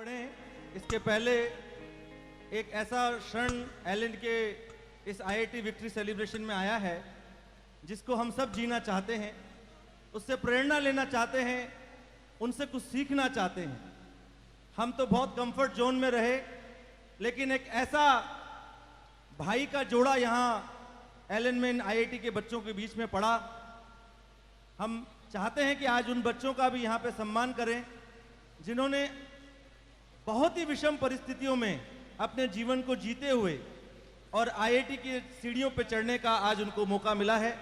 पढ़ें, इसके पहले एक ऐसा क्षण एलन के इस आईआईटी विक्ट्री सेलिब्रेशन में आया है जिसको हम सब जीना चाहते हैं, उससे प्रेरणा लेना चाहते हैं, उनसे कुछ सीखना चाहते हैं। हम तो बहुत कंफर्ट जोन में रहे, लेकिन एक ऐसा भाई का जोड़ा यहाँ एलन में आईआईटी के बच्चों के बीच में पड़ा। हम चाहते हैं कि आज उन बच्चों का भी यहाँ पे सम्मान करें जिन्होंने बहुत ही विषम परिस्थितियों में अपने जीवन को जीते हुए और आईआईटी की सीढ़ियों पे चढ़ने का आज उनको मौका मिला है।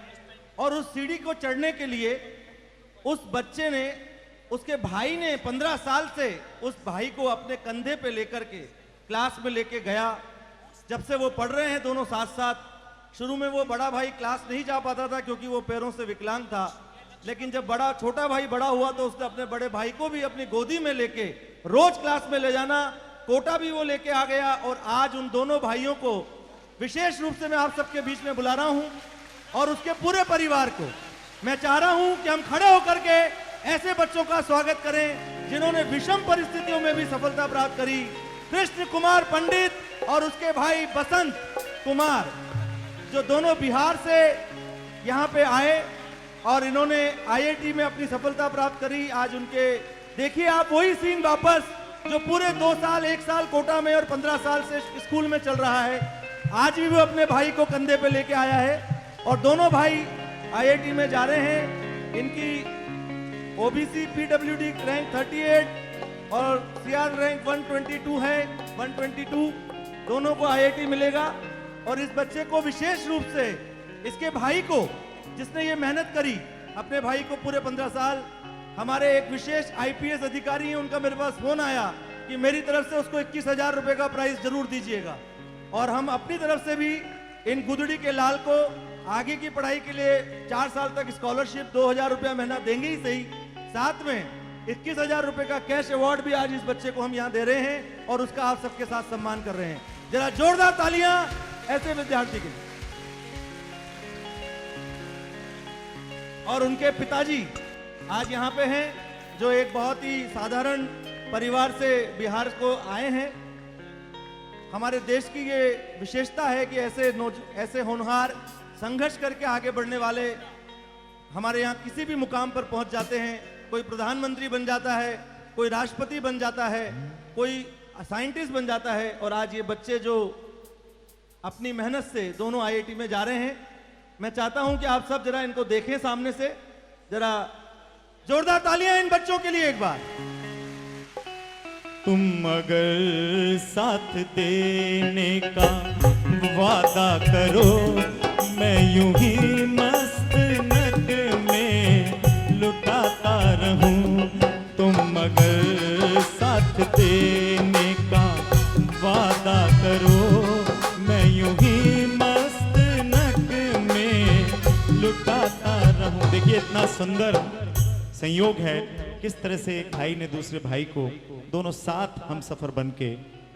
और उस सीढ़ी को चढ़ने के लिए उस बच्चे ने, उसके भाई ने 15 साल से उस भाई को अपने कंधे पे लेकर के क्लास में लेके गया। जब से वो पढ़ रहे हैं दोनों साथ साथ। शुरू में वो बड़ा भाई क्लास नहीं जा पाता था क्योंकि वो पैरों से विकलांग था, लेकिन जब छोटा भाई बड़ा हुआ तो उसने अपने बड़े भाई को भी अपनी गोदी में लेके रोज क्लास में ले जाना, कोटा भी वो लेके आ गया। और आज उन दोनों भाइयों को विशेष रूप से मैं आप सबके बीच में बुला रहा हूं और उसके पूरे परिवार को मैं चाह रहा हूं कि हम खड़े होकर के ऐसे बच्चों का स्वागत करें जिन्होंने विषम परिस्थितियों में भी सफलता प्राप्त करी। कृष्ण कुमार पंडित और उसके भाई बसंत कुमार, जो दोनों बिहार से यहाँ पे आए और इन्होंने आईआईटी में अपनी सफलता प्राप्त करी। आज उनके देखिए आप वही सीन वापस जो पूरे 2 साल 1 साल कोटा में और 15 साल से स्कूल में चल रहा है। आज भी वो अपने भाई को कंधे पे लेके आया है और दोनों भाई आईआईटी में जा रहे हैं। इनकी ओबीसी पीडब्ल्यूडी रैंक 38 और सीआर रैंक 122 है, 122 दोनों को आईआईटी मिलेगा। और इस बच्चे को विशेष रूप से इसके भाई को, जिसने ये मेहनत करी, अपने भाई को पूरे 15 साल, हमारे एक विशेष आईपीएस अधिकारी हैं, उनका मेरे पास फोन आया कि मेरी तरफ से उसको 21,000 रुपए का प्राइज जरूर दीजिएगा। और हम अपनी तरफ से भी इन गुदड़ी के लाल को आगे की पढ़ाई के लिए 4 साल तक स्कॉलरशिप 2,000 रुपया महीना देंगे ही सही, साथ में 21,000 रुपए का कैश अवार्ड भी आज इस बच्चे को हम यहाँ दे रहे हैं और उसका आप सबके साथ सम्मान कर रहे हैं। जरा जोरदार तालियां ऐसे विद्यार्थी के लिए। और उनके पिताजी आज यहाँ पे हैं, जो एक बहुत ही साधारण परिवार से बिहार को आए हैं। हमारे देश की ये विशेषता है कि ऐसे होनहार, संघर्ष करके आगे बढ़ने वाले हमारे यहाँ किसी भी मुकाम पर पहुंच जाते हैं। कोई प्रधानमंत्री बन जाता है, कोई राष्ट्रपति बन जाता है, कोई साइंटिस्ट बन जाता है। और आज ये बच्चे जो अपनी मेहनत से दोनों आईआईटी में जा रहे हैं, मैं चाहता हूं कि आप सब जरा इनको देखें सामने से। जरा जोरदार तालियां इन बच्चों के लिए एक बार। तुम अगर साथ देने का वादा करो, मैं यूं ही मस्त नग में लुटाता रहूं। तुम अगर साथ देने का वादा करो, मैं यूं ही मस्त नग में लुटाता रहूं। देखिए इतना सुंदर संयोग है, किस तरह से एक भाई ने दूसरे भाई को, दोनों साथ हम सफर बनके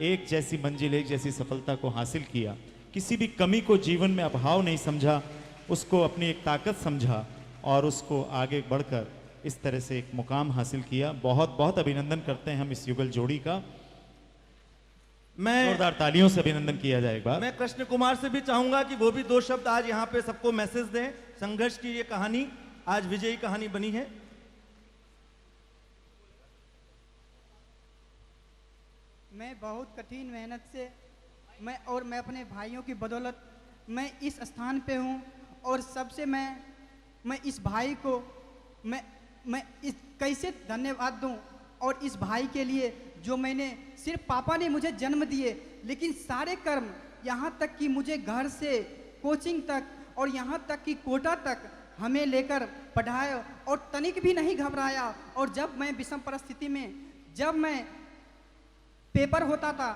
एक जैसी मंजिल, एक जैसी सफलता को हासिल किया। किसी भी कमी को जीवन में अभाव नहीं समझा, उसको अपनी एक ताकत समझा और उसको आगे बढ़कर इस तरह से एक मुकाम हासिल किया। बहुत बहुत अभिनंदन करते हैं हम इस युगल जोड़ी का। मैं जोरदार तालियों से अभिनंदन किया जाएगा। मैं कृष्ण कुमार से भी चाहूंगा कि वो भी 2 शब्द आज यहाँ पे सबको मैसेज दें। संघर्ष की ये कहानी आज विजयी कहानी बनी है। मैं बहुत कठिन मेहनत से मैं अपने भाइयों की बदौलत मैं इस स्थान पे हूँ। और सबसे मैं इस भाई को मैं इस कैसे धन्यवाद दूँ। और इस भाई के लिए जो मैंने, सिर्फ पापा ने मुझे जन्म दिए, लेकिन सारे कर्म, यहाँ तक कि मुझे घर से कोचिंग तक और यहाँ तक कि कोटा तक हमें लेकर पढ़ाया और तनिक भी नहीं घबराया। और जब मैं विषम परिस्थिति में, जब मैं पेपर होता था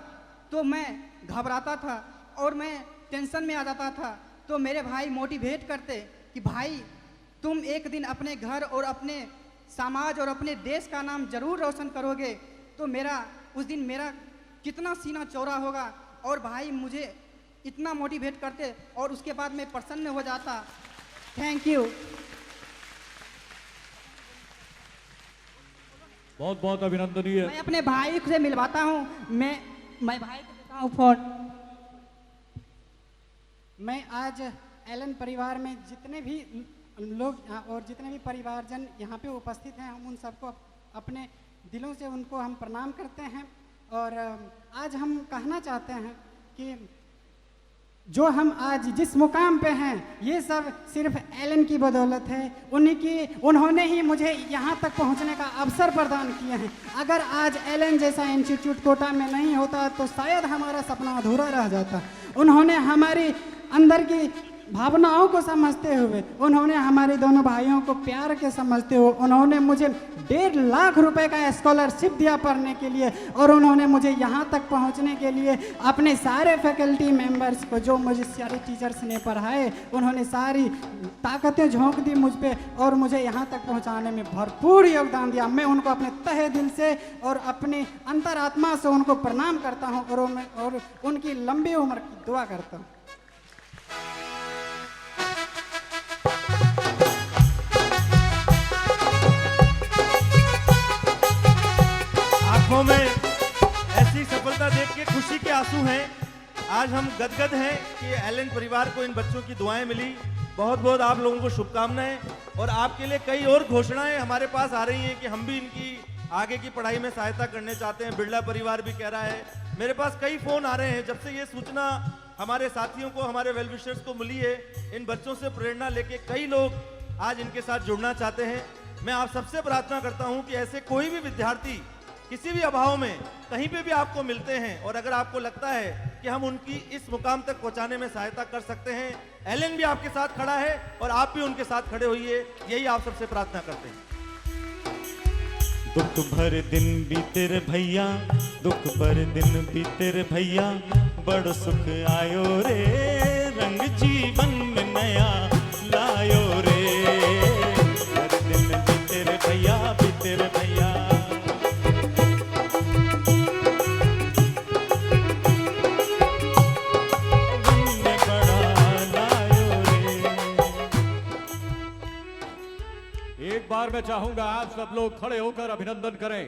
तो मैं घबराता था और मैं टेंशन में आ जाता था, तो मेरे भाई मोटिवेट करते कि भाई तुम एक दिन अपने घर और अपने समाज और अपने देश का नाम जरूर रोशन करोगे। तो उस दिन मेरा कितना सीना चौड़ा होगा। और भाई मुझे इतना मोटिवेट करते और उसके बाद मैं प्रसन्न हो जाता। Thank you. बहुत बहुत अभिनंदनीय। मैं अपने भाई से मिलवाता हूँ। मैं भाई को देता हूँ फोन। मैं आज एलन परिवार में जितने भी लोग और जितने भी परिवारजन यहाँ पे उपस्थित हैं, हम उन सबको अपने दिलों से उनको हम प्रणाम करते हैं। और आज हम कहना चाहते हैं कि जो हम आज जिस मुकाम पे हैं, ये सब सिर्फ एलन की बदौलत है। उन्होंने ही मुझे यहाँ तक पहुँचने का अवसर प्रदान किए हैं। अगर आज एलन जैसा इंस्टीट्यूट कोटा में नहीं होता तो शायद हमारा सपना अधूरा रह जाता। उन्होंने हमारी अंदर की भावनाओं को समझते हुए, उन्होंने हमारे दोनों भाइयों को प्यार के समझते हुए, उन्होंने मुझे 1.5 लाख रुपए का स्कॉलरशिप दिया पढ़ने के लिए। और उन्होंने मुझे यहाँ तक पहुँचने के लिए अपने सारे फैकल्टी मेंबर्स को, जो मुझे सारे टीचर्स ने पढ़ाए, उन्होंने सारी ताकतें झोंक दी मुझ पे और मुझे यहाँ तक पहुँचाने में भरपूर योगदान दिया। मैं उनको अपने तहे दिल से और अपनी अंतरात्मा से उनको प्रणाम करता हूँ और उनकी लंबी उम्र की दुआ करता हूँ। आंखों में ऐसी सफलता देख के खुशी के आंसू हैं। आज हम गदगद हैं कि एलन परिवार को इन बच्चों की दुआएं मिली। बहुत बहुत आप लोगों को शुभकामनाएं। और आपके लिए कई और घोषणाएं हमारे पास आ रही हैं कि हम भी इनकी आगे की पढ़ाई में सहायता करने चाहते हैं। बिरला परिवार भी कह रहा है। मेरे पास कई फोन आ रहे हैं। जब से ये सूचना हमारे साथियों को, हमारे वेल विशर्स को मिली है, इन बच्चों से प्रेरणा लेके कई लोग आज इनके साथ जुड़ना चाहते हैं। मैं आप सबसे प्रार्थना करता हूं कि ऐसे कोई भी विद्यार्थी किसी भी अभाव में कहीं पे भी आपको मिलते हैं और अगर आपको लगता है कि हम उनकी इस मुकाम तक पहुंचाने में सहायता कर सकते हैं, एलन भी आपके साथ खड़ा है और आप भी उनके साथ खड़े होइए। यही आप सबसे प्रार्थना करते हैं। दुख भर दिन बीते रे भैया, दुख भर दिन बीते रे भैया, बड़ सुख आयो रे, रंग जीवन में नया लायो रे। भर दिन बीते रे भैया, बीते रे भैया। एक बार मैं चाहूंगा आप सब लोग खड़े होकर अभिनंदन करें।